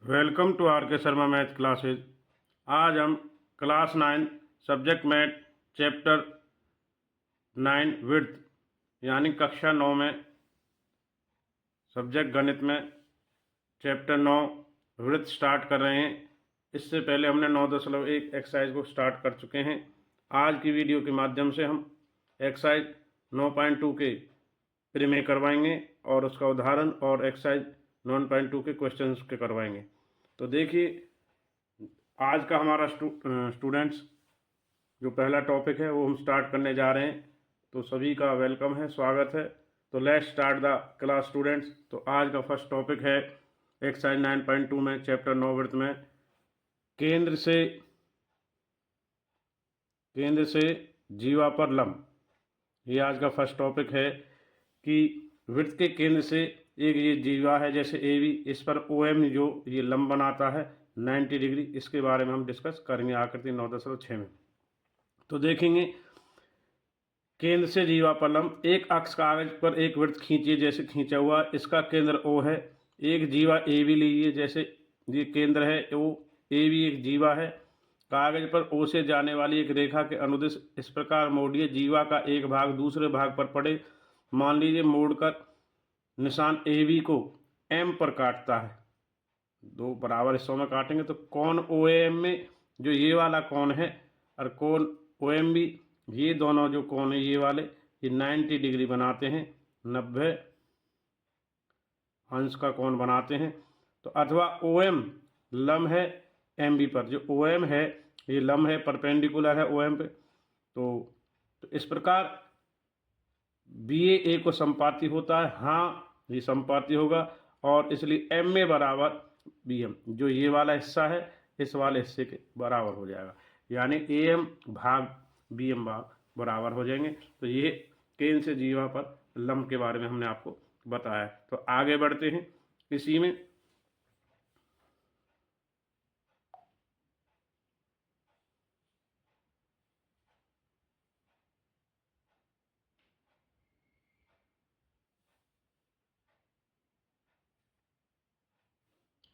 Welcome to are के Sharma math classes. आज हम class 9 subject math chapter 9 width यानी कक्षा 9 में सब्जेक्ट गणित में चैप्टर 9 विड्थ स्टार्ट कर रहे हैं। इससे पहले हमने 9.1 एक्सरसाइज को स्टार्ट कर चुके हैं। आज की वीडियो के माध्यम से हम एक्सरसाइज 9.2 के प्रीमे करवाएंगे और उसका उदाहरण और एक्सरसाइज 9.2 के क्वेश्चंस के करवाएंगे। तो देखिए, आज का हमारा स्टूडेंट्स जो पहला टॉपिक है वो हम स्टार्ट करने जा रहे हैं। तो सभी का वेलकम है, स्वागत है। तो let's start the class students. तो आज का फर्स्ट टॉपिक है एक्सरसाइज 9.2 में चैप्टर 9 वृत्त में केंद्र से जीवा पर लंब। ये आज का फर्स्ट टॉपिक है कि वृत्त के केंद्र से एक ये जीवा है जैसे ए बी, इस पर ओ एम जो ये लंब बनाता है 90 डिग्री। इसके बारे में हम डिस्कस करेंगे आकृति 9.6 में। तो देखेंगे, केंद्र से जीवा पर लंब, एक अक्ष कागज पर एक वृत्त खींचिए जैसे खींचा हुआ, इसका केंद्र ओ है। एक जीवा ए बी लीजिए जैसे ये केंद्र है ओ, ए बी एक जीवा है। कागज पर ओ से जाने वाली एक रेखा के अनुदिश इस प्रकार मोड़िए जीवा का एक भाग दूसरे भाग पर पड़े। मान लीजिए मोड़कर निशान ए बी को एम पर काटता है। दो बराबर हिस्सों में काटेंगे तो कोण ओ एम में जो ये वाला कोण है और कोण ओ एम बी, ये दोनों जो कोण है ये वाले ये 90 डिग्री बनाते हैं, 90 अंश का कोण बनाते हैं। तो अथवा ओ एम लंब है एम बी पर, जो ओ एम है ये लंब है, परपेंडिकुलर है ओ एम पे। तो इस प्रकार बी ए को संपाती होता है, हाँ ये संपाती होगा, और इसलिए एम ए बराबर बी एम, जो ये वाला हिस्सा है इस वाले हिस्से के बराबर हो जाएगा, यानी ए एम भाग बी एम भाग बराबर हो जाएंगे। तो ये केंद्र से जीवा पर लंब के बारे में हमने आपको बताया। तो आगे बढ़ते हैं इसी में।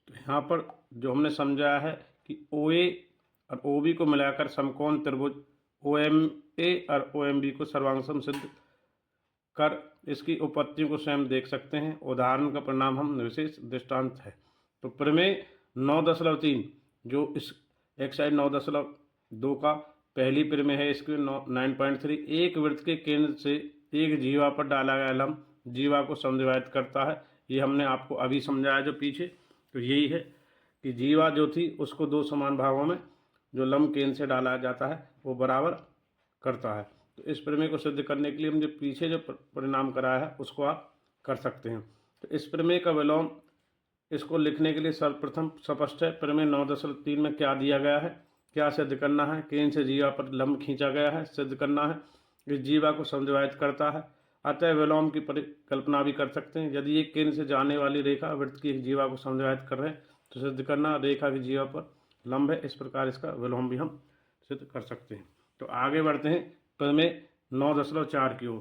तो यहाँ पर जो हमने समझाया है कि ओ ए और ओ बी को मिलाकर समकोण त्रिभुज ओ एम ए और ओ एम बी को सर्वांग सिद्ध कर इसकी उपपत्तियों को स्वयं देख सकते हैं। उदाहरण का परिणाम हम विशेष दृष्टांत है। तो प्रमेय 9.3 जो इस एक्सरसाइज 9.2 का पहली प्रमेय है, इसके 9.3 एक वृत्त के केंद्र से एक जीवा पर डाला गया लंब जीवा को समद्विभाजित करता है। ये हमने आपको अभी समझाया जो पीछे। तो यही है कि जीवा जो थी उसको दो समान भागों में जो लंब केंद्र से डाला जाता है वो बराबर करता है। तो इस प्रमेय को सिद्ध करने के लिए हम जो पीछे जो परिणाम कराया है उसको आप कर सकते हैं। तो इस प्रमेय का विलोम इसको लिखने के लिए सर्वप्रथम स्पष्ट है। प्रमेय 9.3 में क्या दिया गया है, क्या सिद्ध करना है। केंद्र से जीवा पर लंब खींचा गया है, सिद्ध करना है, इस जीवा को समद्विभाजित करता है। अतः विलोम की परिकल्पना भी कर सकते हैं। यदि एक केंद्र से जाने वाली रेखा वृत्त की एक जीवा को समद्विभाजित कर रहे हैं तो सिद्ध करना रेखा की जीवा पर लंब है। इस प्रकार इसका विलोम भी हम सिद्ध कर सकते हैं। तो आगे बढ़ते हैं प्रमेय 9.4 की ओर।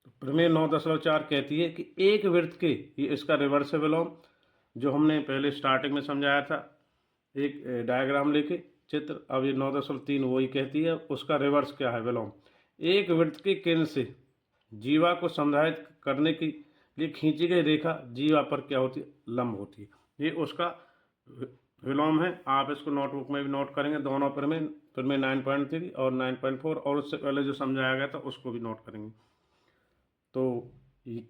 तो प्रमेय 9.4 कहती है कि एक वृत्त के, ये इसका रिवर्स है विलोम, जो हमने पहले स्टार्टिंग में समझाया था एक डायग्राम लेके चित्र। अब ये 9.3 वही कहती है, उसका रिवर्स क्या है विलोम। एक वृत्त के केंद्र से जीवा को समद्विभाजित करने के लिए खींची गई रेखा जीवा पर क्या होती है, लंब होती है। ये उसका विलोम है। आप इसको नोटबुक में भी नोट करेंगे, दोनों प्रमेय 9.3 और 9.4, और उससे पहले जो समझाया गया था उसको भी नोट करेंगे। तो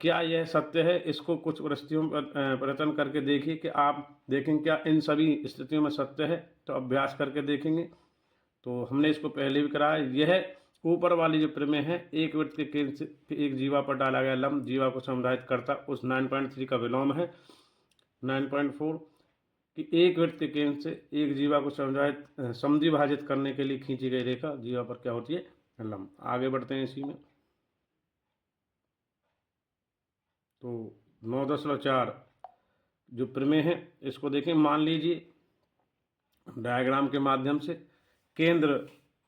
क्या यह सत्य है, इसको कुछ परिस्थितियों में प्रयत्न करके देखिए कि आप देखेंगे क्या इन सभी स्थितियों में सत्य है। तो अभ्यास करके देखेंगे। तो हमने इसको पहले भी कराया। यह ऊपर वाली जो प्रमेय है, एक वृत्त के केंद्र से एक जीवा पर डाला गया लंब जीवा को समद्विभाजित करता, उस 9.3 का विलोम है 9.4 कि एक वृत्त के केंद्र से एक जीवा को समद्विभाजित करने के लिए खींची गई रेखा जीवा पर क्या होती है, लंब। आगे बढ़ते हैं इसी में। तो 9.4 जो प्रमेय है इसको देखें। मान लीजिए डायग्राम के माध्यम से केंद्र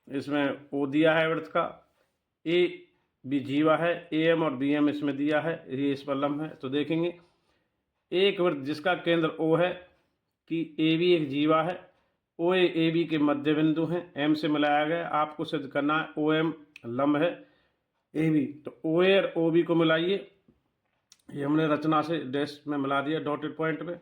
इसमें ओ दिया है वृत्त का, ए भी जीवा है, AM और BM इसमें दिया है, ये इस पर लंब है। तो देखेंगे एक वृत्त जिसका केंद्र O है कि AB एक जीवा है, OA AB के मध्य बिंदु हैं, M से मिलाया गया। आपको सिद्ध करना है OM लंब है AB, तो OA और OB को मिलाइए। ये हमने रचना से डैश में मिला दिया डॉटेड पॉइंट में,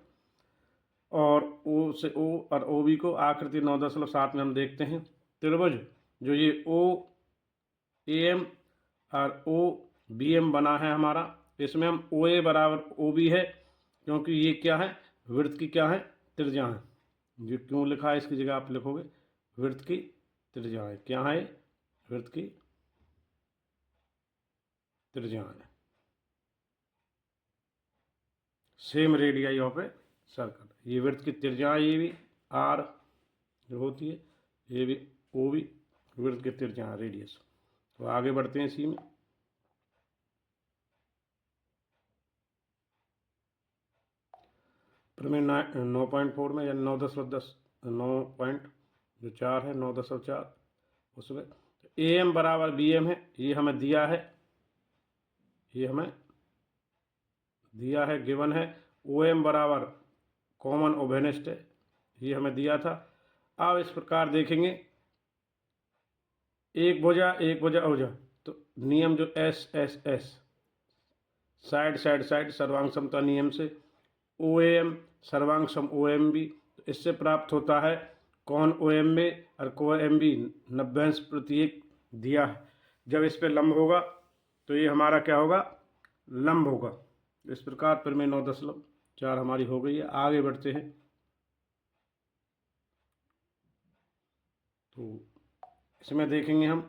और O से O और OB को आकृति 9.7 में हम देखते हैं त्रिभुज जो ये OAM और OBM बना है हमारा। इसमें हम OA बराबर OB है, क्योंकि ये क्या है, वृत्त की क्या है, त्रिज्या है। ये क्यों लिखा है, इसकी जगह आप लिखोगे वृत्त की त्रिज्या है। क्या है, वृत्त की त्रिज्या है। Same radii of a circle, ये वृत्त की त्रिज्या ये भी R जो होती है, ये भी OB वृत्त की त्रिज्या रेडियस। तो आगे बढ़ते हैं इसी में। प्रमेय 9.4 में या 9.4 है, 9.4 उसमें AM बराबर BM है, ये हमें दिया है, ये हमें दिया है, गिवन है। OM बराबर कॉमन ओवेनेस्ट है, ये हमें दिया था। अब इस प्रकार देखेंगे एक भुजा अभुजा, तो नियम जो SSS साइड साइड साइड सर्वांग समता नियम से OAM सर्वांग सम OMB, तो इससे प्राप्त होता है कौन OMB और OMB 90% दिया है। जब इस पे लंब होगा तो ये हमारा क्या होगा, लंब होगा। इस प्रकार प्रमेय 9.4 हमारी हो गई है। आगे बढ़ते हैं। तो इसमें देखेंगे हम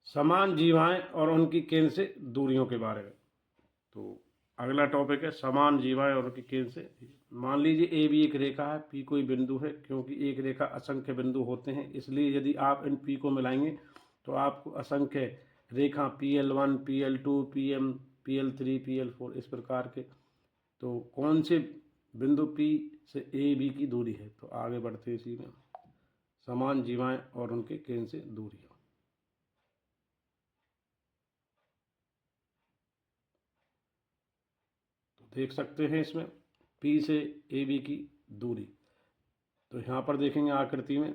समान जीवाएं और उनकी केंद्र से दूरियों के बारे में। तो अगला टॉपिक है समान जीवाएं और उनकी केंद्र से। मान लीजिए AB एक रेखा है, P कोई बिंदु है। क्योंकि एक रेखा असंख्य बिंदु होते हैं, इसलिए यदि आप इन P को मिलाएंगे तो आपको असंख्य रेखा PL1 PL2 PM PL3 PL4 इस प्रकार के, तो कौन से बिंदु P से AB की दूरी है। तो आगे बढ़ते हैं इसी में, समान जीवाएं और उनके केंद्र से दूरियां। तो देख सकते हैं इसमें P से AB की दूरी। तो यहाँ पर देखेंगे आकृति में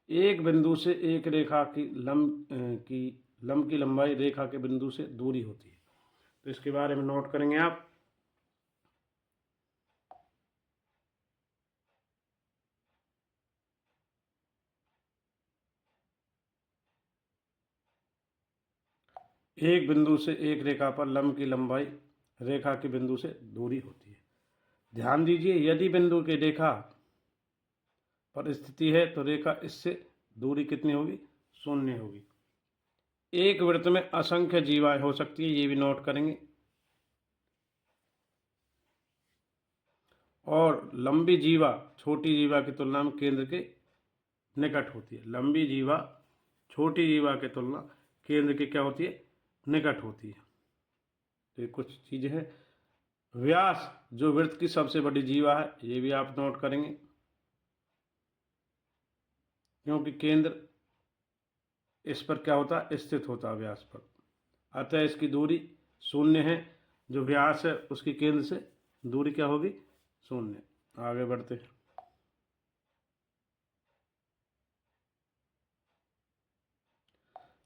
एक बिंदु से एक रेखा की लंब की लंबाई रेखा के बिंदु से दूरी होती है। तो इसके बारे में नोट करेंगे आप। एक बिंदु से एक रेखा पर लंब की लंबाई रेखा के बिंदु से दूरी होती है। ध्यान दीजिए, यदि बिंदु की रेखा पर स्थिति है तो रेखा इससे दूरी कितनी होगी, 0 होगी। एक वृत्त में असंख्य जीवाएं हो सकती है, ये भी नोट करेंगे। और लंबी जीवा छोटी जीवा की तुलना में केंद्र के निकट होती है। लंबी जीवा छोटी जीवा की तुलना केंद्र के क्या होती है, निकट होती है। तो ये कुछ चीज़ें हैं। व्यास जो वृत्त की सबसे बड़ी जीवा है, ये भी आप नोट करेंगे, क्योंकि केंद्र इस पर क्या होता है, स्थित होता है व्यास पर। अतः इसकी दूरी 0 है। जो व्यास है उसकी केंद्र से दूरी क्या होगी, 0। आगे बढ़ते हैं।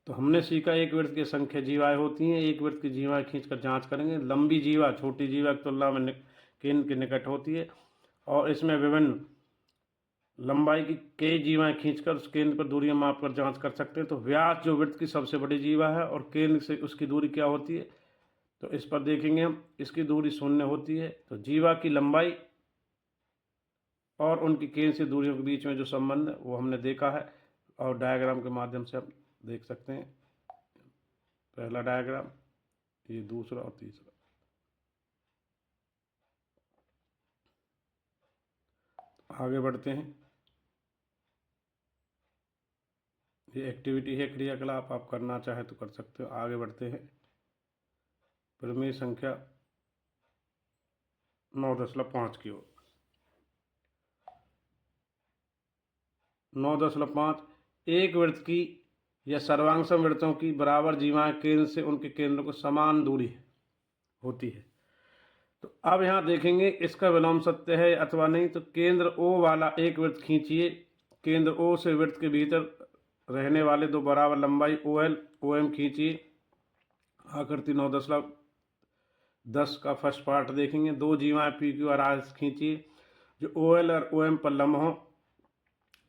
तो हमने सीखा एक वृत्त की संख्या जीवाएं होती हैं। एक वृत्त की जीवाएं खींचकर जांच करेंगे। लंबी जीवा छोटी जीवा की तुलना में केंद्र के निकट होती है, और इसमें विभिन्न लंबाई की कई जीवाएं खींचकर उस केंद्र पर दूरियां मापकर जांच कर सकते हैं। तो व्यास जो वृत्त की सबसे बड़ी जीवा है और केंद्र से उसकी दूरी क्या होती है, तो इस पर देखेंगे हम, इसकी दूरी 0 होती है। तो जीवा की लंबाई और उनकी केंद्र से दूरियों के बीच में जो संबंध है वो हमने देखा है, और डायग्राम के माध्यम से हम देख सकते हैं। पहला डायग्राम, ये दूसरा और तीसरा। आगे बढ़ते हैं। ये एक्टिविटी है, क्रियाकलाप, आप करना चाहे तो कर सकते हो। आगे बढ़ते हैं प्रमेय संख्या 9.5 की ओर। 9.5 एक वृत्त की या सर्वांगसम वृत्तों की बराबर जीवाएं केंद्र से उनके केंद्र को समान दूरी होती है। तो अब यहाँ देखेंगे इसका विलोम सत्य है अथवा नहीं। तो केंद्र O वाला एक वृत्त खींचिए। केंद्र O से वृत्त के भीतर रहने वाले दो बराबर लंबाई OL OM खींचिए। आकृति 9.10 का फर्स्ट पार्ट देखेंगे। दो जीवाएं PQ और RS खींचिए जो OL और OM पर लंब हों।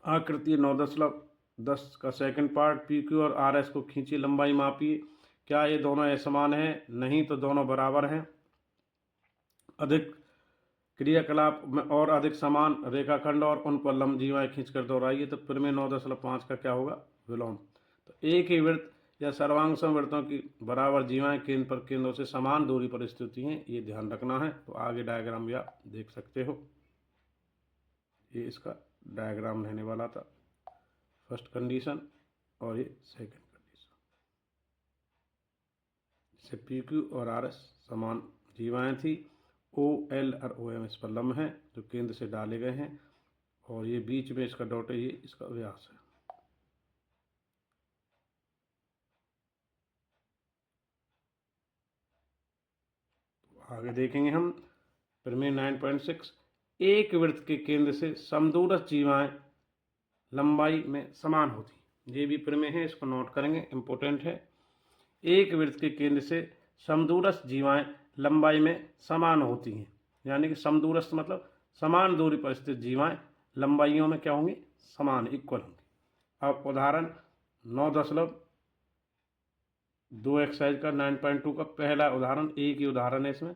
आकृति 9.10 का सेकंड पार्ट PQ और RS को खींचिए, लंबाई मापिए। क्या ये दोनों समान हैं? नहीं, तो दोनों बराबर हैं। अधिक क्रियाकलाप में और अधिक समान रेखाखंड और उन पर लंब जीवाएं खींचकर दोहराइए। तो प्रमेय 9.5 का क्या होगा? विलोम। तो एक ही वृत्त या सर्वांग समवृत्तों की बराबर जीवाएं केंद्र पर केंद्रों से समान दूरी पर स्थित हैं, ये ध्यान रखना है। तो आगे डायग्राम भी आप देख सकते हो। ये इसका डायग्राम रहने वाला था, फर्स्ट कंडीशन और ये सेकंड कंडीशन। जैसे PQ और RS समान जीवाएं थी, OL और OM इस पर लंब हैं जो केंद्र से डाले गए हैं, और ये बीच में इसका डॉट है, ये इसका व्यास है। तो आगे देखेंगे हम प्रमेय 9.6। एक वृत्त के केंद्र से समदूरस्थ जीवाएं लंबाई में समान होती। ये भी प्रमेय है, इसको नोट करेंगे, इंपॉर्टेंट है। एक वृत्त के केंद्र से समदूरस्थ जीवाएं लंबाई में समान होती हैं, यानी कि समदूरस्थ मतलब समान दूरी पर स्थित जीवाएं लंबाइयों में क्या होंगी? समान, इक्वल होंगी। अब उदाहरण 9.2 एक्सरसाइज का 9.2 का पहला उदाहरण, एक ही उदाहरण है इसमें।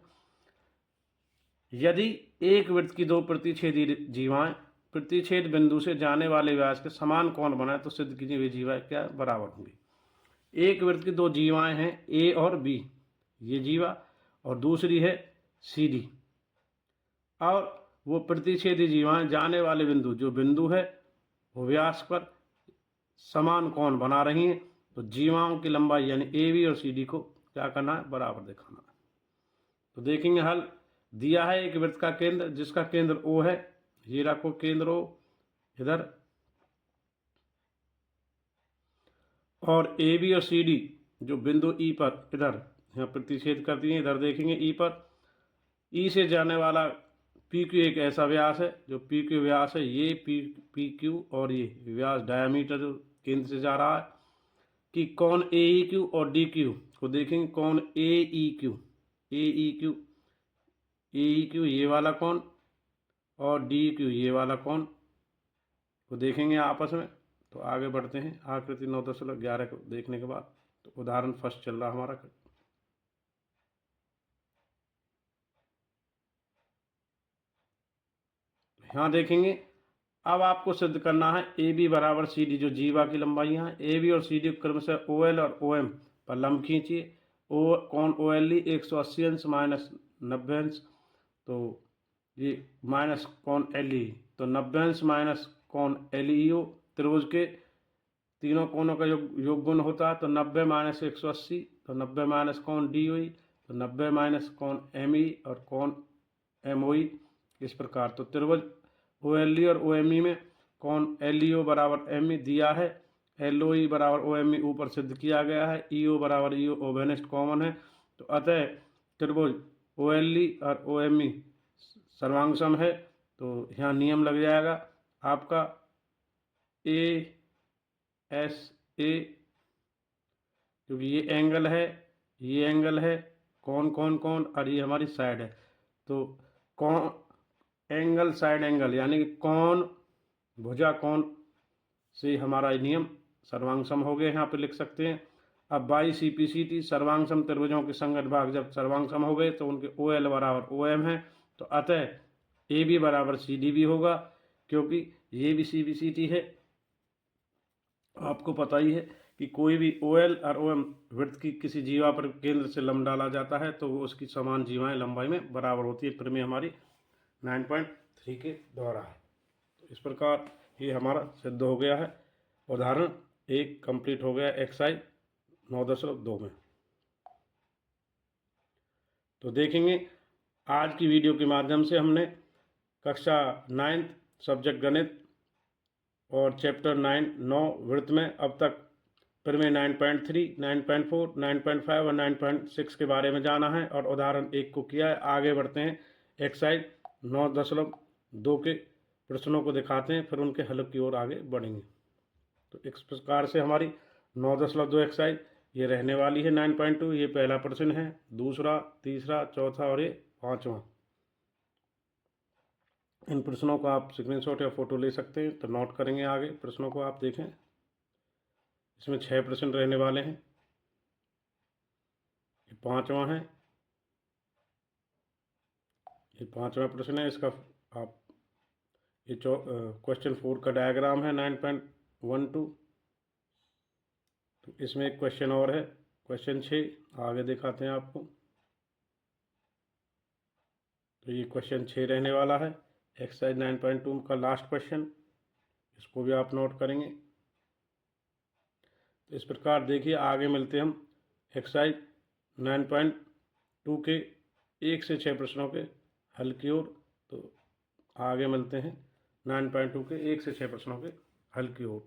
यदि एक वृत्त की दो प्रतिच्छेदी जीवाएं प्रतिच्छेद बिंदु से जाने वाले व्यास के समान कोण बनाए तो सिद्ध कीजिए वे जीवाएं क्या बराबर होंगी। एक वृत्त की दो जीवाएं हैं A और B, ये जीवा, और दूसरी है CD, और वो प्रतिच्छेदी जीवाएं जाने वाले बिंदु, जो बिंदु है वो व्यास पर समान कोण बना रही हैं। तो जीवाओं की लंबाई यानी AB और CD को क्या करना है? बराबर दिखाना है। तो देखेंगे हल। दिया है एक वृत्त का केंद्र जिसका केंद्र O है, ये रखो केंद्र O इधर, और AB और CD जो बिंदु E पर इधर यहाँ प्रतिच्छेद करती हैं। इधर देखेंगे E पर, E से जाने वाला PQ एक ऐसा व्यास है जो PQ व्यास है, ये PQ और ये व्यास डायमीटर जो केंद्र से जा रहा है, कि कौन AEQ और DQ को देखेंगे। कौन AEQ ये वाला कौन, और DQ ये वाला कौन को देखेंगे आपस में। तो आगे बढ़ते हैं आकृति 9.11 को देखने के बाद। तो उदाहरण फर्स्ट चल रहा हमारा। यहाँ देखेंगे, अब आपको सिद्ध करना है AB बराबर CD, जो जीवा की लंबाइयाँ हैं। AB और CD क्रमशः OL और OM पर लंब खींचिए। कौन OLE 180 अंश माइनस 90 अंश, तो ये माइनस कौन LE, तो 90 अंश माइनस कौन LEO। त्रिभुज के तीनों कोणों का योग गुण होता है, तो 90 माइनस 180, तो 90 माइनस कौन DOE, तो 90 माइनस कौन ME और कौन MOE। इस प्रकार तो त्रिभुज OLE और OME में कौन LEO बराबर ME दिया है, LOE बराबर OME ऊपर सिद्ध किया गया है, EO बराबर EO ओवेनेस्ट कॉमन है। तो अतः त्रिभुज OLE और OME सर्वांगसम है। तो यहाँ नियम लग जाएगा आपका ASA, क्योंकि ये एंगल है, ये एंगल है, कौन कौन कौन, और ये हमारी साइड है। तो कौन एंगल साइड एंगल यानी कि कौन भुजा कौन से हमारा नियम सर्वांगसम हो गए, यहाँ पे लिख सकते हैं। अब बाई CPCT सर्वांगसम त्रिभुजों के संगत भाग जब सर्वांगसम हो गए तो उनके OL बराबर OM है। तो अतः AB बराबर CD भी होगा, क्योंकि ये भी CPCT है। आपको पता ही है कि कोई भी OL और OM वृत्त की किसी जीवा पर केंद्र से लंब डाला जाता है तो उसकी समान जीवाएं लंबाई में बराबर होती है। प्रमेय हमारी 9.3 के द्वारा है। तो इस प्रकार ये हमारा सिद्ध हो गया है। उदाहरण एक कंप्लीट हो गया एक्सरसाइज 9.2 में। तो देखेंगे आज की वीडियो के माध्यम से हमने कक्षा 9th सब्जेक्ट गणित और चैप्टर 9 वृत्त में अब तक प्रमेय 9.3, 9.4, 9.5 और 9.6 के बारे में जाना है और उदाहरण 1 को किया है। आगे बढ़ते हैं, एक्सरसाइज 9.2 के प्रश्नों को दिखाते हैं, फिर उनके हल की ओर आगे बढ़ेंगे। तो इस प्रकार से हमारी 9.2 एक्सरसाइज ये रहने वाली है। 9.2 ये पहला प्रश्न है, दूसरा, तीसरा, चौथा और ये पाँचवा। इन प्रश्नों को आप स्क्रीनशॉट या फोटो ले सकते हैं। तो नोट करेंगे आगे प्रश्नों को, आप देखें। इसमें 6 प्रश्न रहने वाले हैं। ये पाँचवा है, ये पाँचवा प्रश्न है। इसका आप ये क्वेश्चन 4 का डायग्राम है 9.12। तो इसमें एक क्वेश्चन और है, क्वेश्चन 6 आगे दिखाते हैं आपको। तो ये क्वेश्चन 6 रहने वाला है, एक्सरसाइज 9.2 का लास्ट क्वेश्चन। इसको भी आप नोट करेंगे। तो इस प्रकार देखिए, आगे मिलते हम एक्सरसाइज 9.2 के 1 से 6 प्रश्नों के हल की ओर। तो आगे मिलते हैं 9.2 के 1 से 6 प्रश्नों के हल की ओर।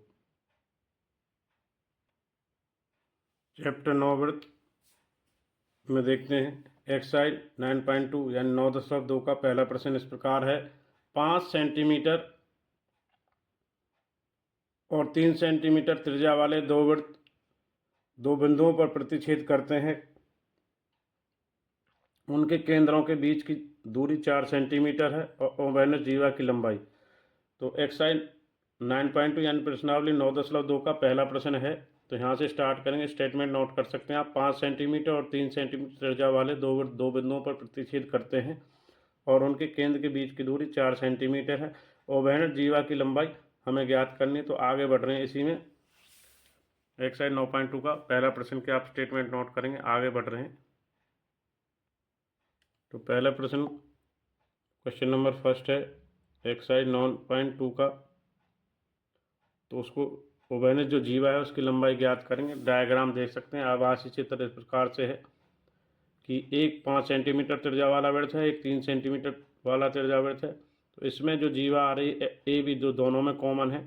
चैप्टर 9 वृत्त में देखते हैं एक्सरसाइज 9.2 यानी 9.2 का पहला प्रश्न इस प्रकार है। 5 सेंटीमीटर और 3 सेंटीमीटर त्रिज्या वाले दो वृत्त दो बिंदुओं पर प्रतिच्छेद करते हैं। उनके केंद्रों के बीच की दूरी 4 सेंटीमीटर है और ओबेनस जीवा की लंबाई। तो एक्सरसाइज 9.2 यानी प्रश्नावली 9.2 का पहला प्रश्न है। तो यहाँ से स्टार्ट करेंगे, स्टेटमेंट नोट कर सकते हैं आप। 5 सेंटीमीटर और 3 सेंटीमीटर त्रिज्या वाले दो बिंदुओं पर प्रतिच्छेद करते हैं और उनके केंद्र के बीच की दूरी 4 सेंटीमीटर है। ओबेनस जीवा की लंबाई हमें ज्ञात करनी। तो आगे बढ़ रहे हैं इसी में। एक्सरसाइज 9.2 का पहला प्रश्न के आप स्टेटमेंट नोट करेंगे, आगे बढ़ रहे हैं। तो पहला प्रश्न क्वेश्चन नंबर फर्स्ट है एक्सरसाइज 9.2 का। तो उसको ओबेनस जो जीवा है उसकी लंबाई ज्ञात करेंगे। डायग्राम देख सकते हैं, आभासी चित्र इस प्रकार से है कि एक 5 सेंटीमीटर त्रिज्या वाला वृत्त है, एक 3 सेंटीमीटर वाला त्रिज्या वृत्त है। तो इसमें जो जीवा आ रही है ए बी जो दोनों में कॉमन है,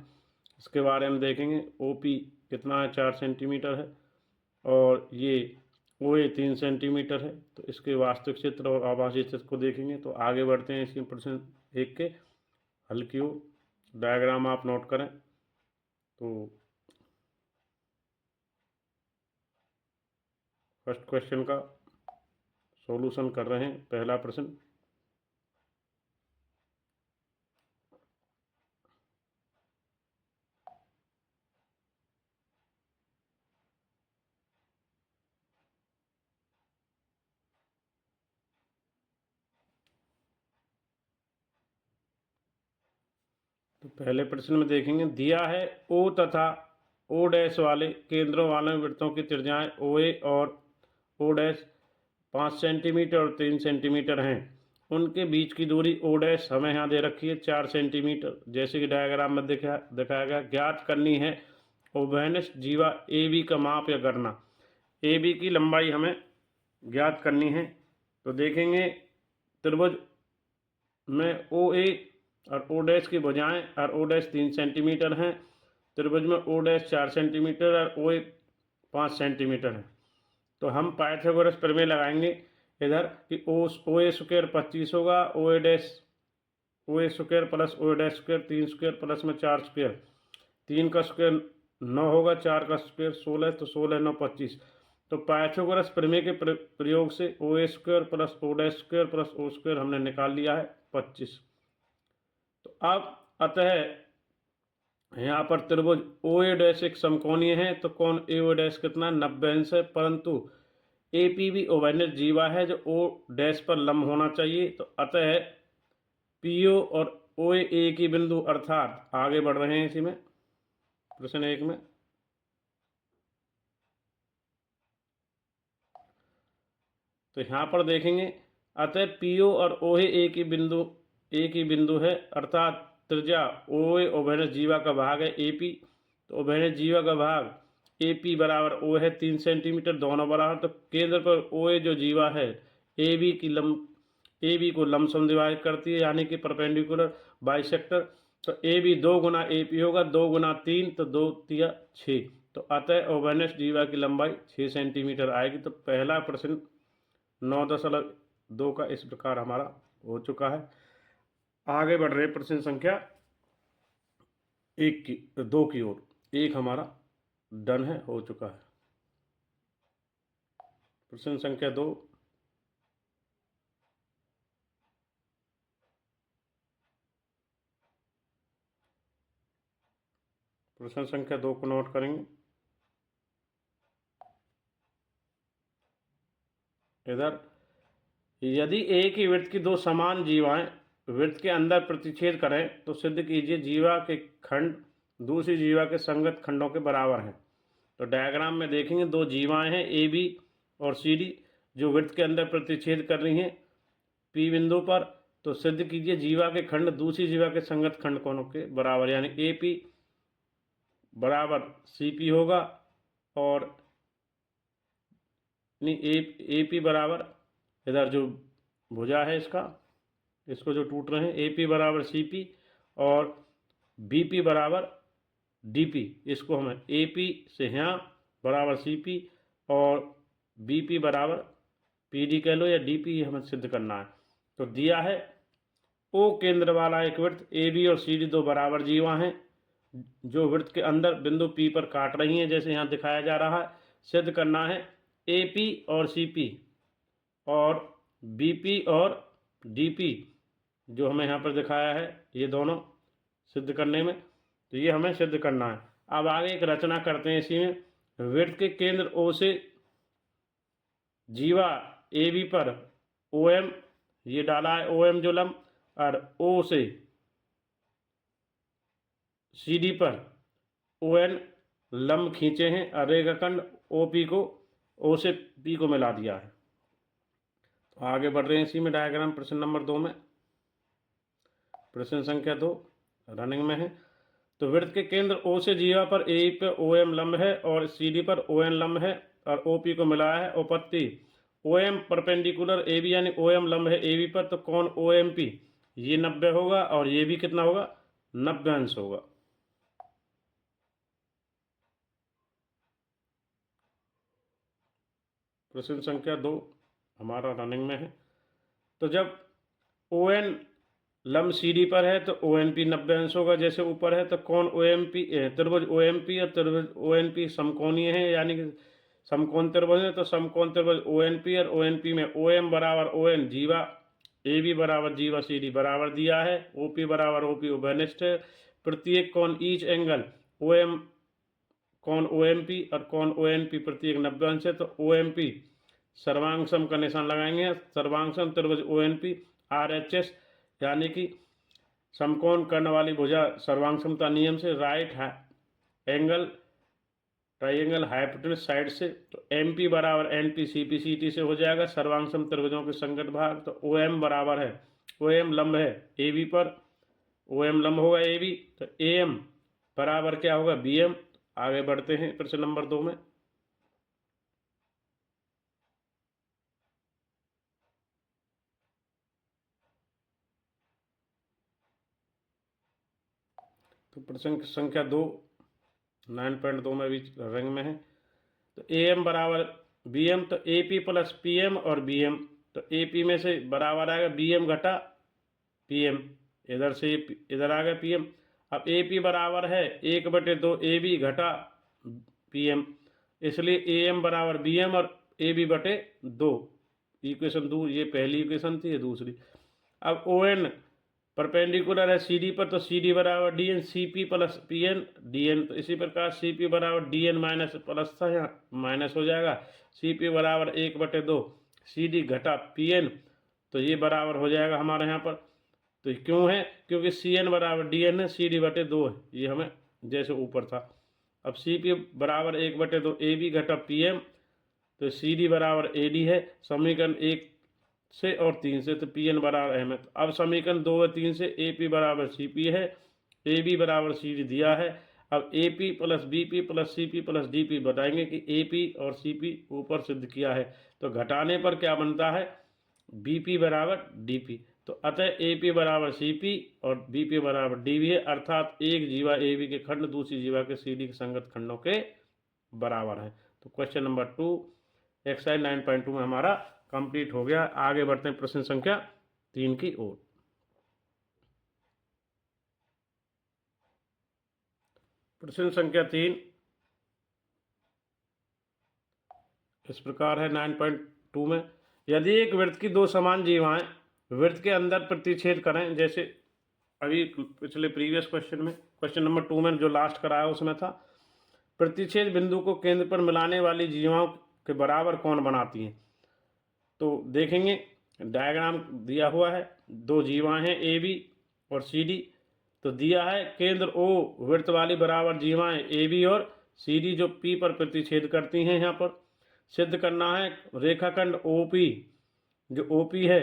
इसके बारे में देखेंगे। ओ पी कितना है, 4 सेंटीमीटर है और ये ओ ए 3 सेंटीमीटर है। तो इसके वास्तविक चित्र और आभासी चित्र को देखेंगे। तो आगे बढ़ते हैं इसी प्रश्न 1 के हल की ओर। डायग्राम आप नोट करें। तो फर्स्ट क्वेश्चन का सॉल्यूशन कर रहे हैं, पहला प्रश्न। तो पहले प्रश्न में देखेंगे, दिया है ओ तथा ओ डैश वाले केंद्रों वाले वृत्तों की त्रिज्याएं ओ ए और ओ डैश 5 सेंटीमीटर और 3 सेंटीमीटर हैं। उनके बीच की दूरी ओ डैश हमें यहाँ दे रखी है 4 सेंटीमीटर, जैसे कि डायग्राम में दिखाया गया। ज्ञात करनी है ओबेनस जीवा ए बी का माप या गणना। ए बी की लंबाई हमें ज्ञात करनी है। तो देखेंगे त्रिभुज में ओ ए और ओ डैश की भुजाएं और ओ डैश 3 सेंटीमीटर हैं। त्रिभुज में ओ डैश 4 सेंटीमीटर और ओ ए 5 सेंटीमीटर है। तो हम पाइथागोरस प्रमेय लगाएंगे इधर कि ओ ए स्क्वायर 25 होगा, O A square plus O dash square 3 square plus में 4 स्क्वायर, 3 का स्क्वायर 9 होगा, 4 का स्क्वायर 16, तो 16 9 25। तो पाइथागोरस प्रमेय के प्रयोग से O A square plus O dash square plus O square हमने निकाल लिया है 25। तो अब अतः यहाँ पर त्रिभुज ओ ए डैश एक समकोणीय है। तो कोण ए ओ डैश कितना 90 अंश है, परंतु ए पी भी ओबेनस जीवा है जो ओ डैश पर लंब होना चाहिए। तो अतः पी ओ और ओ ए की बिंदु, अर्थात आगे बढ़ रहे हैं इसी में प्रश्न 1 में। तो यहाँ पर देखेंगे, अतः पी ओ और ओ ए की बिंदु है, अर्थात त्रिज्या ओ ए ओबेनस जीवा का भाग है ए पी। तो ओबेनस जीवा का भाग ए पी बराबर ओ है 3 सेंटीमीटर, दोनों बराबर। तो केंद्र पर ओ ए जो जीवा है ए बी को लंबसम डिवाइड करती है, यानी कि परपेंडिकुलर बाइसेक्टर। तो A B 2 Guna A P होगा, 2 गुना 3 तो 2 तिया 6, तो अतः ओवेनस जीवा की लंबाई 6 सेंटीमीटर आएगी। तो पहला प्रश्न 9.2 का इस प्रकार हमारा हो चुका है। आगे बढ़ रहे प्रश्न संख्या 2 की ओर। एक हमारा डन है, हो चुका है। प्रश्न संख्या 2, प्रश्न संख्या 2 को नोट करेंगे। इधर यदि एक ही वृत्त की दो समान जीवाएं वृत्त के अंदर प्रतिच्छेद करें तो सिद्ध कीजिए जीवा के खंड दूसरी जीवा के संगत खंडों के बराबर हैं। तो डायग्राम में देखेंगे दो जीवाएं हैं ए बी और सी डी जो वृत्त के अंदर प्रतिच्छेद कर रही हैं पी बिंदु पर। तो सिद्ध कीजिए जीवा के खंड दूसरी जीवा के संगत खंड कोणों के बराबर, यानी ए पी बराबर सी पी होगा और ए पी बराबर इधर जो भुजा है इसको जो टूट रहे हैं ए पी बराबर सी पी और बी पी बराबर डी पी। इसको हमें ए पी से यहाँ बराबर सी पी और बी पी बराबर पी डी कह लो या डी पी हमें सिद्ध करना है। तो दिया है ओ केंद्र वाला एक वृत्त ए बी और सी डी दो बराबर जीवा हैं जो वृत्त के अंदर बिंदु पी पर काट रही हैं, जैसे यहाँ दिखाया जा रहा है। सिद्ध करना है ए पी और सी पी और बी पी और डी पी जो हमें यहाँ पर दिखाया है ये दोनों सिद्ध करने में, तो ये हमें सिद्ध करना है। अब आगे एक रचना करते हैं इसी में। वृत्त के केंद्र ओ से जीवा ए बी पर ओ एम ये डाला है ओ एम जो लंब, और ओ से सी डी पर ओ एन लंब खींचे हैं और रेखाखंड ओ पी को ओ से पी को मिला दिया है। तो आगे बढ़ रहे हैं इसी में डायग्राम प्रश्न नंबर 2 में। प्रश्न संख्या 2 रनिंग में है। तो वृत्त के केंद्र ओ से जीवा पर ए पे ओ एम लंब है और सी डी पर ओ एन लंब है और ओ पी को मिलाया है। उपपत्ति O M perpendicular A B यानी ओ एम लंब है ए बी पर, तो कोण ओ एम पी ये 90 होगा और ये भी कितना होगा 90 अंश होगा। प्रश्न संख्या 2 हमारा रनिंग में है। तो जब ओ एन लंब सी डी पर है तो ओ एन पी 90 अंश होगा जैसे ऊपर है। तो कौन ओ एम पी त्रिभुज ओ एम पी और त्रिभुज ओ एन पी समकोणीय है यानी कि समकोण त्रिभुज है। तो समकोण त्रिभुज ओ एन पी और ओ एन पी में ओ एम बराबर ओ एन जीवा ए बी बराबर जीवा सी डी बराबर दिया है। ओ पी बराबर ओ पी ओबेनिस्ट है। प्रत्येक कौन ईच एंगल ओ एम कौन ओ एम पी और कौन ओ एन पी प्रत्येक 90 अंश है। तो ओ एम पी सर्वांगसम का निशान लगाएंगे। सर्वांगसम त्रिभुज O N P R H S यानी कि समकोण करने वाली भुजा सर्वांग समता नियम से right angle triangle hypotenuse side से। तो एम पी बराबर N P C P C T से हो जाएगा सर्वांग सम त्रिभुजों के संगत भाग। तो ओ एम बराबर है ओ एम लंब है ए बी पर ओ एम लंब होगा ए बी, तो ए एम बराबर क्या होगा बी एम। आगे बढ़ते हैं प्रश्न नंबर 2 में। तो प्रश्न संख्या 2 9.2 में भी रंग में है। तो ए एम बराबर बी एम, तो A P plus P M और बी एम। तो ए पी में से बराबर आएगा बी एम घटा पी एम, इधर से इधर आ गया पी एम। अब ए पी बराबर है 1/2 ए बी घटा पी एम, इसलिए ए एम बराबर बी एम और ए बी बटे 2। इक्वेशन 2 ये पहली इक्वेशन थी, ये दूसरी। अब ओ एन परपेंडिकुलर है सी डी पर, तो सी डी बराबर D N C P plus P N D N. तो इसी प्रकार सी पी बराबर डी एन माइनस प्लस था यहाँ माइनस हो जाएगा। सी पी बराबर 1/2 सी डी घटा पी एन, तो ये बराबर हो जाएगा हमारे यहाँ पर। तो क्यों है क्योंकि सी एन बराबर डी एन है सी डी बटे 2 है, ये हमें जैसे ऊपर था। अब सी पी बराबर 1/2 ए बी घटा पी एम, तो सी डी बराबर ए डी है समीकरण 1 से और 3 से। तो पी एन बराबर एम है। अब समीकरण 2 और 3 से ए पी बराबर सी पी है ए बी बराबर सी डी दिया है। अब A P plus B P plus C P plus D P बताएंगे कि ए पी और सी पी ऊपर सिद्ध किया है। तो घटाने पर क्या बनता है बी पी बराबर डी पी। तो अतः AP बराबर CP और BP बराबर DB है, अर्थात एक जीवा AB के खंड दूसरी जीवा के CD के संगत खंडों के बराबर है। तो क्वेश्चन नंबर 2 एक्सरसाइज 9.2 में हमारा कंप्लीट हो गया। आगे बढ़ते हैं प्रश्न संख्या 3 की ओर। प्रश्न संख्या 3 इस प्रकार है 9.2 में, यदि एक वृत्त की दो समान जीवाएं वृत्त के अंदर प्रतिच्छेद करें, जैसे अभी पिछले प्रीवियस क्वेश्चन में क्वेश्चन नंबर 2 में जो लास्ट कराया उसमें था, प्रतिच्छेद बिंदु को केंद्र पर मिलाने वाली जीवाओं के बराबर कौन बनाती हैं। तो देखेंगे डायग्राम दिया हुआ है, दो जीवाएं हैं AB और CD, तो दिया है केंद्र O वृत्त वाली बराबर जीवाएं AB और CD जो P पर प्रतिच्छेद करती हैं। यहाँ पर सिद्ध करना है रेखाखंड OP जो OP है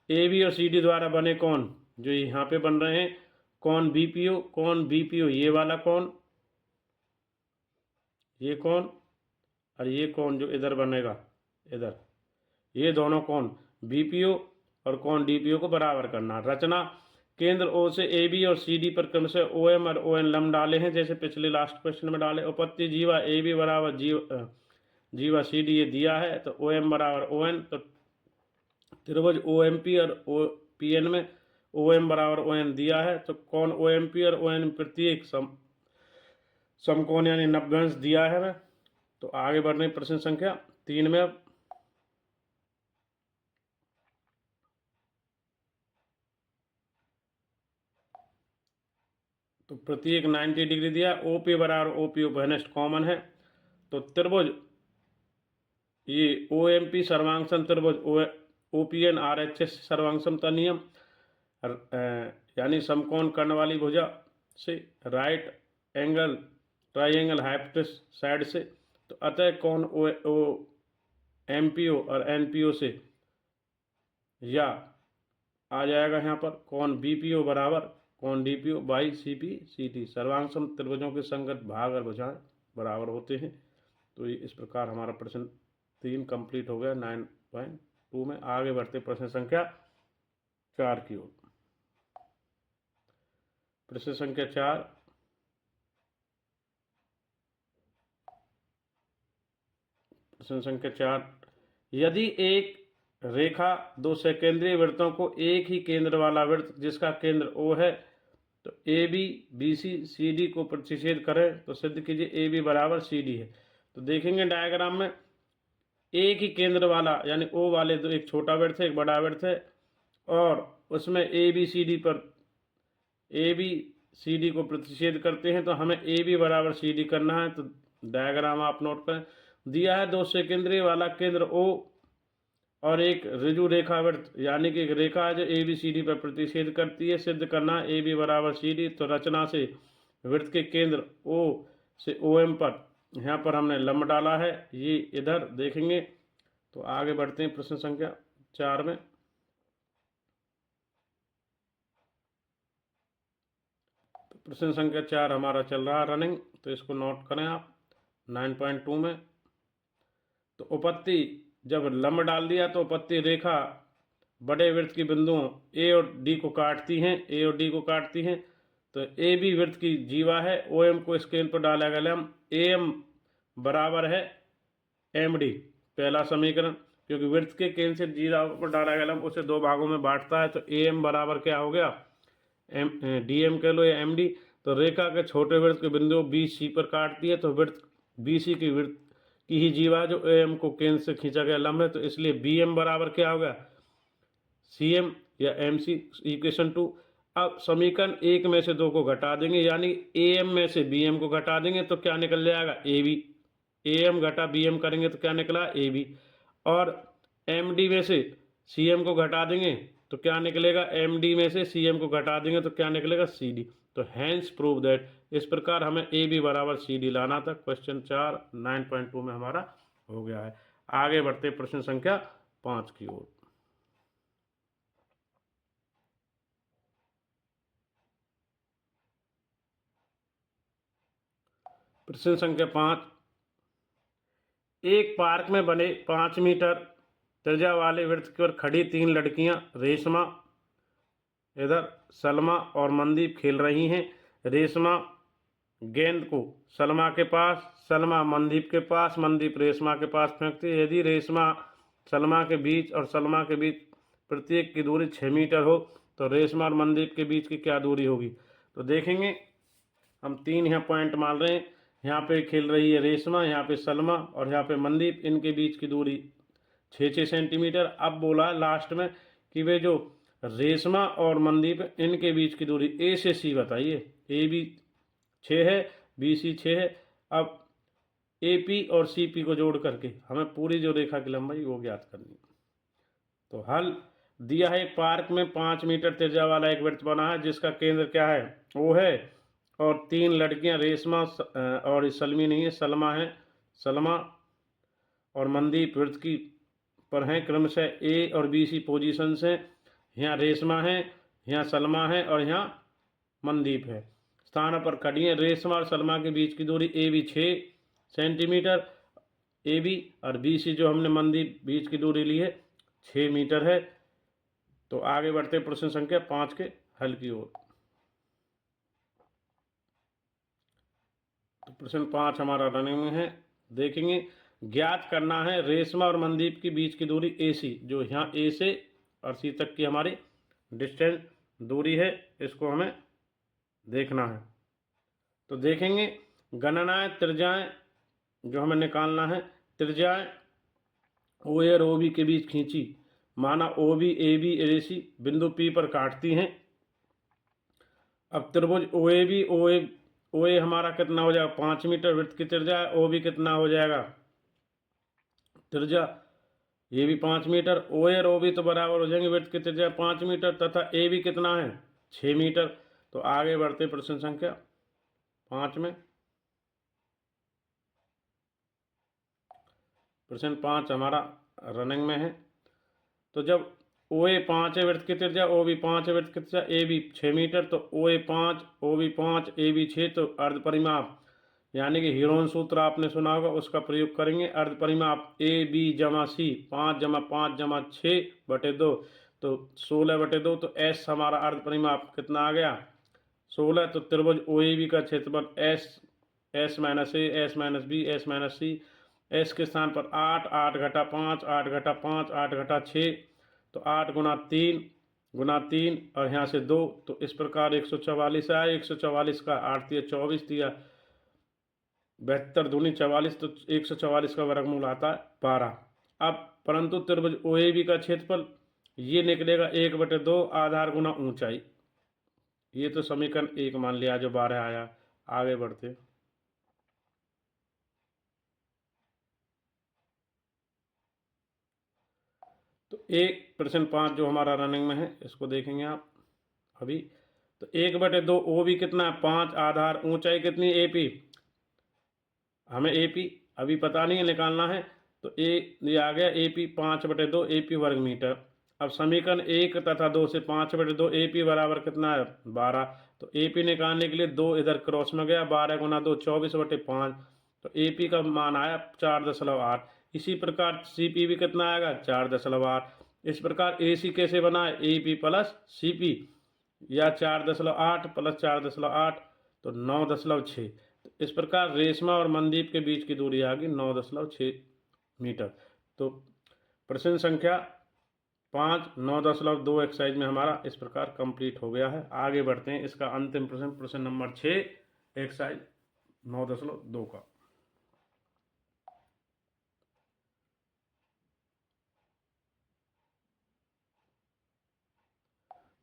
AB और CD द्वारा बने कौन, जो यहाँ पे बन रहे हैं कौन BPO, कौन BPO ये वाला कौन, ये कौन और ये कौन जो इधर बनेगा इधर, ये दोनों कौन BPO और कौन DPO को बराबर करना। रचना केंद्र O से AB और CD पर क्रमशः OM और ON लंब डाले हैं, जैसे पिछले लास्ट क्वेश्चन में डाले। उपपत्ति जीवा AB बराबर जीवा CD ये दिया है, तो OM बराबर ON, तो त्रिभुज OMP और OPN में OM बराबर ON दिया है, तो कौन OMP और ON प्रत्येक समकोण यानी नवभुज दिया है मैं। तो आगे बढ़ रहे प्रश्न संख्या 3 में। अब तो प्रत्येक 90 डिग्री दिया, OP बराबर OPO घनिष्ठ कॉमन है, तो त्रिभुज ये OMP सर्वांग त्रिभुज OPN RHS सर्वांग समता नियम यानी समकोण कर्ण वाली भुजा से right angle triangle hypotenuse side से, तो अतः कौन MPO और NPO से, या आ जाएगा यहाँ पर कौन BPO बराबर कौन DPO बाई CP CT सर्वांग सम त्रिभुजों के संगत भाग और भुजाएं बराबर होते हैं। तो इस प्रकार हमारा प्रश्न 3 कंप्लीट हो गया 9.2 में। आगे बढ़ते प्रश्न संख्या 4 की ओर। प्रश्न संख्या 4, प्रश्न संख्या 4, यदि एक रेखा दो सकेंद्रीय वृत्तों को एक ही केंद्र वाला वृत्त जिसका केंद्र O है, तो AB BC CD को प्रतिच्छेद करें, तो सिद्ध कीजिए AB बराबर CD है। तो देखेंगे डायग्राम में एक ही केंद्र वाला यानी O वाले दो, एक छोटा वृत्त है एक बड़ा वृत्त है, और उसमें ABCD पर ABCD को प्रतिच्छेद करते हैं, तो हमें AB बराबर CD करना है। तो डायग्राम आप नोट करें, दिया है दो सकेंद्रीय वाला केंद्र O और एक ऋजु रेखा वृत्त यानी कि एक रेखा है जो ABCD पर प्रतिच्छेद करती है। सिद्ध करना AB बराबर CD। तो रचना से वृत्त के केंद्र O से OM पर यहाँ पर हमने लंब डाला है, ये इधर देखेंगे। तो आगे बढ़ते हैं प्रश्न संख्या 4 में। प्रश्न संख्या 4 हमारा चल रहा है रनिंग, तो इसको नोट करें आप 9.2 में। तो उपपत्ति जब लंब डाल दिया तो उपपत्ति रेखा बड़े वृत्त की बिंदुओं A और D को काटती हैं, A और D को काटती हैं। तो AB वृत्त की जीवा है, OM को स्केल पर डाला गया लंब AM बराबर है MD, पहला समीकरण, क्योंकि वृत्त के केंद्र से जीवा पर डाला गया लंब उसे दो भागों में बांटता है। तो AM बराबर क्या हो गया DM कह लो या MD। तो रेखा के छोटे वृत्त के बिंदु BC पर काटती है, तो वृत्त BC की वृत्त की ही जीवा जो AM को केंद्र से खींचा गया लंब है, तो इसलिए BM बराबर क्या होगा CM या MC इक्वेशन 2। अब समीकरण 1 में से 2 को घटा देंगे, यानी AM में से BM को घटा देंगे तो क्या निकल जाएगा AB, AM घटा BM करेंगे तो क्या निकला AB, और MD में से CM को घटा देंगे तो क्या निकलेगा MD में से CM को घटा देंगे तो क्या निकलेगा CD। तो हैंस प्रूव दैट, इस प्रकार हमें AB बराबर CD लाना था। क्वेश्चन 4 9.2 में हमारा हो गया है। आगे बढ़ते प्रश्न संख्या 5 की ओर। प्रश्न संख्या 5, एक पार्क में बने 5 मीटर त्रिज्या वाले वृत्त पर खड़ी 3 लड़कियां रेशमा इधर सलमा और मनदीप खेल रही हैं। रेशमा गेंद को सलमा के पास, सलमा मनदीप के पास, मनदीप रेशमा के पास फेंकती है। यदि रेशमा सलमा के बीच और सलमा के बीच प्रत्येक की दूरी 6 मीटर हो तो रेशमा और मनदीप के बीच की क्या दूरी होगी। तो देखेंगे हम 3 यहाँ पॉइंट मान रहे हैं। यहाँ पे खेल रही है रेशमा, यहाँ पे सलमा और यहाँ पे मनदीप। इनके बीच की दूरी 6-6 सेंटीमीटर। अब बोला लास्ट में कि वे जो रेशमा और मनदीप इनके बीच की दूरी ए से सी बताइए। ए बी 6 है, बी सी 6 है। अब ए पी और सी पी को जोड़ करके हमें पूरी जो रेखा की लंबाई वो ज्ञात करनी है। तो हल दिया है, एक पार्क में 5 मीटर त्रिज्या वाला एक वृत्त बना है जिसका केंद्र क्या है, वो है, और 3 लड़कियां रेशमा और सलमी नहीं है, सलमा है, सलमा और मनदीप वृत्त की पर हैं क्रमशः ए और बी सी पोजीशन से। यहाँ रेशमा है, यहाँ सलमा है और यहाँ मनदीप है। स्थान पर खड़ी है। रेशमा और सलमा के बीच की दूरी A B 6 centimetre, A B और बी सी जो हमने मनदीप बीच की दूरी ली है 6 मीटर है। तो आगे बढ़ते प्रश्न संख्या 5 के हल की ओर। तो प्रश्न 5 हमारा रनिंग में है। देखेंगे, ज्ञात करना है रेशमा और मनदीप के बीच की दूरी ए सी, जो यहाँ ए से और सी तक की हमारी डिस्टेंस दूरी है, इसको हमें देखना है। तो देखेंगे, गणनाएं त्रिज्याएं जो हमें निकालना है, त्रिज्याएं ओ ए और ओ बी के बीच खींची। माना ओ बी ए बी ए सी बिंदु पी पर काटती हैं। अब त्रिभुज ओ ए बी ओ ए हमारा कितना हो जाएगा, 5 मीटर वृत्त की त्रिज्या है। ओ बी कितना हो जाएगा त्रिज्या, ये भी 5 मीटर। ओ ए और ओ बी तो बराबर हो जाएंगे, वृत्त की त्रिज्या 5 मीटर तथा ए बी कितना है 6 मीटर। तो आगे बढ़ते प्रश्न संख्या 5 में। प्रश्न 5 हमारा रनिंग में है। तो जब ओ ए 5 है वृत्त की त्रिज्या, ओ बी 5 है वृत्त की त्रिज्या, ए बी 6 मीटर, तो ओ ए 5 ओ बी 5 ए बी 6, तो अर्ध परिमाप यानी कि हीरोन सूत्र आपने सुना होगा, उसका प्रयोग करेंगे। अर्ध परिमाप ए बी जमा सी 5 जमा 5 जमा 6 बटे 2, तो 16 बटे 2। तो एस हमारा अर्ध परिमाप कितना आ गया 16। तो त्रिभुज ओ ए बी का क्षेत्रफल S minus A, S minus B, S minus C. S के स्थान पर 8, 8 घटा 5, 8 घटा 5, 8 घटा 6, तो 8 गुना 3 और यहाँ से 2, तो इस प्रकार 144 आया। 144 का 8 दिया 24 दिया 72 दूनी 44, तो 144 का वर्गमूल आता है 12। अब परंतु त्रिभुज ओ ए बी का क्षेत्रफल ये निकलेगा 1/2 आधार गुना ऊंचाई। ये तो समीकरण 1 मान लिया जो 12 आया। आगे बढ़ते। तो एक प्रश्न 5 जो हमारा रनिंग में है इसको देखेंगे आप अभी। तो 1/2 ओ बी कितना 5 आधार, ऊंचाई कितनी ए पी, हमें ए पी अभी पता नहीं है, निकालना है। तो ये आ गया ए पी 5/2 ए पी वर्ग मीटर। अब समीकरण 1 तथा 2 से 5/2 ए पी बराबर कितना है 12। तो ए पी निकालने के लिए 2 इधर क्रॉस में गया, 12 गुना 2 24/5, तो ए पी का मान आया 4.8। इसी प्रकार सी पी भी कितना आएगा 4.8। इस प्रकार ए सी कैसे बना है, A P plus C P, या 4.8 प्लस 4.8 तो 9.6। तो इस प्रकार रेशमा और मनदीप के बीच की दूरी आ गई 9.6 मीटर। तो प्रश्न संख्या 5 9.2 एक्सरसाइज में हमारा इस प्रकार कंप्लीट हो गया है। आगे बढ़ते हैं, इसका अंतिम प्रश्न, प्रश्न नंबर 6 एक्सरसाइज 9.2 का।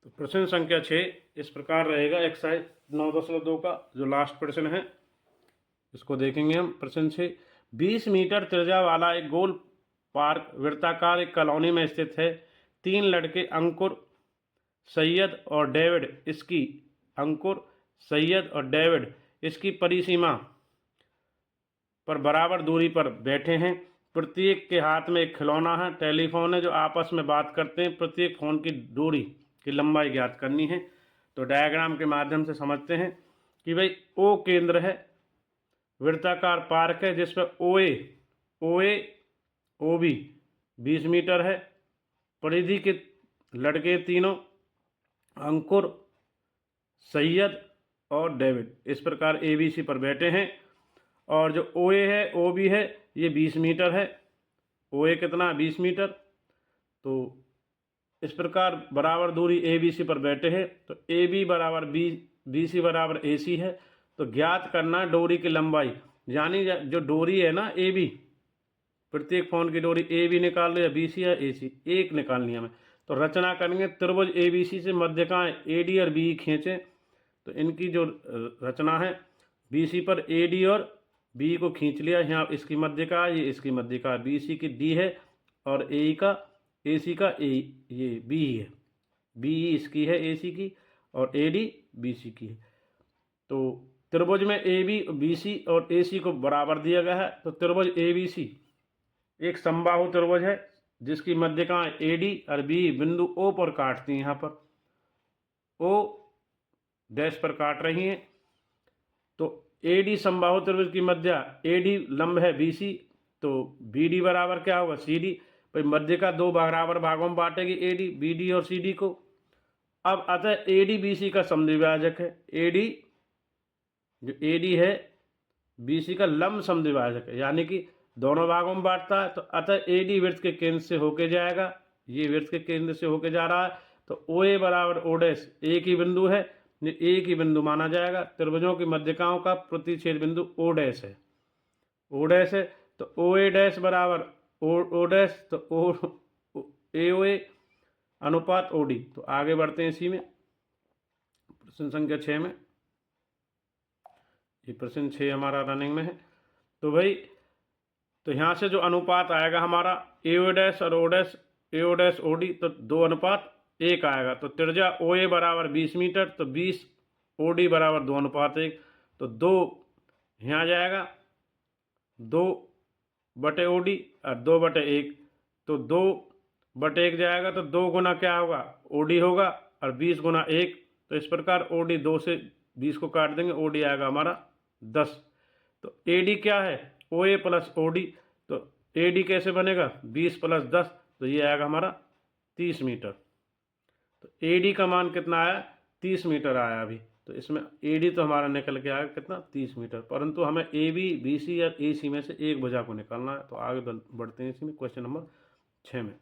तो प्रश्न संख्या 6 इस प्रकार रहेगा। एक्सरसाइज 9.2 का जो लास्ट प्रश्न है इसको देखेंगे हम। प्रश्न 6, 20 मीटर त्रिज्या वाला एक गोल पार्क वृत्ताकार एक कॉलोनी में स्थित है। 3 लड़के अंकुर, सैयद और डेविड इसकी परिसीमा पर बराबर दूरी पर बैठे हैं। प्रत्येक के हाथ में एक खिलौना है, टेलीफोन है, जो आपस में बात करते हैं। प्रत्येक फोन की दूरी की लंबाई ज्ञात करनी है। तो डायग्राम के माध्यम से समझते हैं कि भाई ओ केंद्र है, वृत्ताकार पार्क है जिसमें ओ ए ओ बी 20 मीटर है। परिधि के लड़के तीनों अंकुर, सैयद और डेविड इस प्रकार ABC पर बैठे हैं। और जो OA है OB है ये 20 मीटर है। OA कितना 20 मीटर। तो इस प्रकार बराबर दूरी ABC पर बैठे हैं। तो AB बराबर BC बराबर AC है। तो ज्ञात करना डोरी की लंबाई, यानी जो डोरी है ना AB, प्रत्येक फोन की डोरी AB निकाल लो या BC या AC, एक निकालनी है हमें। तो रचना करेंगे त्रिभुज ABC से मध्यकाएं AD और BE खींचें। तो इनकी जो रचना है BC पर AD और BE को खींच लिया। यहाँ इसकी मध्यका, ये इसकी मध्यका, BC की D है और AE का AC का A, ये BE है। BE इसकी है AC की और AD BC की है। तो त्रिभुज में AB BC और AC को बराबर दिया गया है। तो त्रिभुज ABC एक समबाहु त्रिभुज है जिसकी मध्यकाएं AD और BE बिंदु O पर काटती हैं। यहाँ पर O डैश पर काट रही हैं। तो AD समबाहु त्रिभुज की मध्य AD लंब है BC। तो BD बराबर क्या होगा CD। भाई मध्य का दो बराबर भागों में बांटेगी AD BD और CD को। अब अतः AD BC का समद्विभाजक है। AD जो AD है BC का लंब समद्विभाजक है, यानी कि दोनों भागों में बांटता है। तो अतः AD वृत्त के केंद्र से होके जाएगा, ये वृत्त के केंद्र से होके जा रहा है। तो OA बराबर O डैश एक ही बिंदु है, एक ही बिंदु माना जाएगा। त्रिभुजों की मध्यकाओं का प्रतिच्छेद बिंदु O डैश है, O डैश है। तो OA डैश बराबर O डैश, तो AOA अनुपात OD। तो आगे बढ़ते हैं इसी में प्रश्न संख्या 6 में। ये प्रश्न 6 हमारा रनिंग में है। तो भाई तो यहाँ से जो अनुपात आएगा हमारा AO डैश और O dash, AO dash OD, तो 2:1 आएगा। तो त्रिज्या OA बराबर 20 मीटर, तो 20 OD बराबर 2:1। तो 2 यहाँ जाएगा, 2/OD और 2/1। तो 2/1 जाएगा। तो 2 गुना क्या होगा OD होगा और 20 गुना 1। तो इस प्रकार OD 2 से 20 को काट देंगे, OD आएगा हमारा 10। तो AD क्या है OA प्लस OD। तो AD कैसे बनेगा 20 + 10, तो ये आएगा हमारा 30 मीटर। तो AD का मान कितना आया 30 मीटर आया अभी। तो इसमें AD तो हमारा निकल के आएगा कितना 30 मीटर, परंतु हमें AB BC या AC में से एक भुजा को निकालना है। तो आगे बढ़ते हैं इसमें क्वेश्चन नंबर 6 में।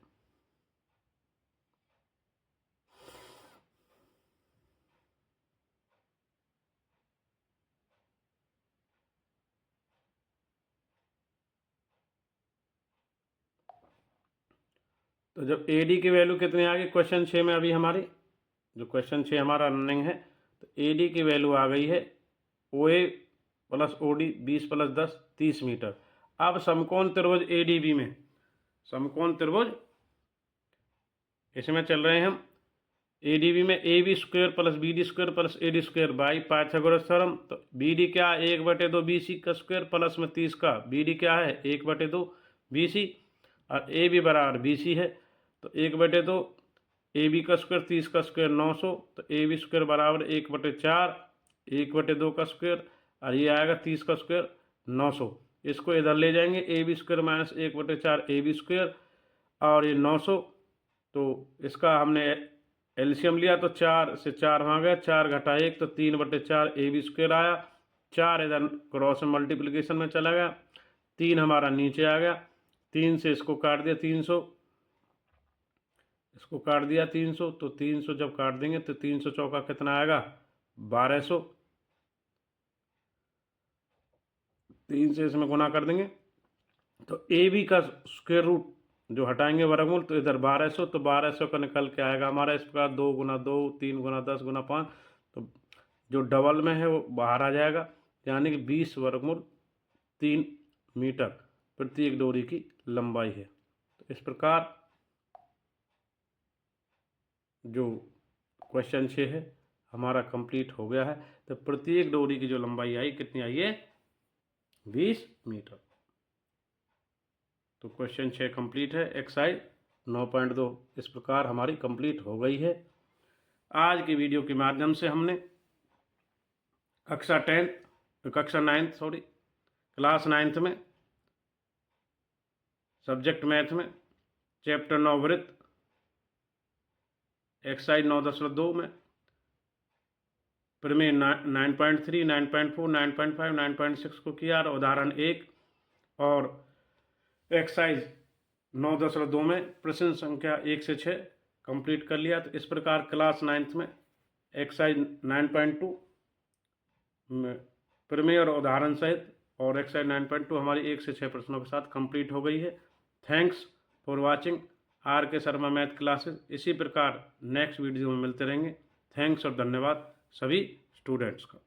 तो जब AD की वैल्यू कितनी आ गई क्वेश्चन 6 में, अभी हमारी जो क्वेश्चन 6 हमारा रनिंग है, तो AD की वैल्यू आ गई है OA प्लस OD 20 + 10 30 मीटर। अब समकोण त्रिभुज ADB में, समकोण त्रिभुज इसमें चल रहे हैं हम ADB में AB square plus BD square plus AD square by Pythagoras theorem. तो BD क्या है 1/2 BC का स्क्वायर प्लस में 30 का, BD क्या है 1/2 BC और AB बराबर BC है। तो 1/2 AB का स्क्वायर 30 का स्क्वायर 900। तो AB स्क्वायर बराबर 1/4 1/2 का स्क्वायर और ये आएगा 30 का स्क्वायर 900। इसको इधर ले जाएंगे AB square minus 1/4 AB square और ये 900। तो इसका हमने एलसीएम लिया तो 4 से 4 वहाँ गया, 4 घटा 1 तो 3/4 AB स्क्वायर आया। 4 इधर क्रॉस मल्टीप्लिकेशन में चला गया, 3 हमारा नीचे आ गया। 3 से इसको काट दिया 300, इसको काट दिया 300। तो 300 जब काट देंगे तो 300 चौका कितना आएगा 1200। 3 से इसमें गुना कर देंगे तो AB का स्क्वायर रूट जो हटाएंगे वर्गमूल, तो इधर 1200। तो 1200 का निकल के आएगा हमारा इस प्रकार 2 × 2 3 × 10 × 5। तो जो डबल में है वो बाहर आ जाएगा, यानी कि 20 वर्गमूल 3 मीटर प्रत्येक डोरी की लंबाई है। तो इस प्रकार जो क्वेश्चन 6 है हमारा कंप्लीट हो गया है। तो प्रत्येक डोरी की जो लंबाई आई कितनी आई है 20 मीटर। तो क्वेश्चन 6 कंप्लीट है। एक्सरसाइज 9.2 इस प्रकार हमारी कंप्लीट हो गई है। आज की वीडियो के माध्यम से हमने क्लास 9th में सब्जेक्ट मैथ में चैप्टर 9 वृत्त एक्सरसाइज 9.2 में प्रमेय 9.3, 9.4, 9.5, 9.6 को किया और उदाहरण 1 और एक्सरसाइज 9.2 में प्रश्न संख्या 1 से 6 कंप्लीट कर लिया। तो इस प्रकार क्लास 9th में एक्सरसाइज 9.2 प्रमेय और उदाहरण सहित और एक्सरसाइज 9.2 हमारी 1 से 6 प्रश्नों के साथ कंप्लीट हो गई है। थैंक्स फॉर वाचिंग आर के शर्मा मैथ क्लासेस। इसी प्रकार नेक्स्ट वीडियो में मिलते रहेंगे। थैंक्स और धन्यवाद सभी स्टूडेंट्स का।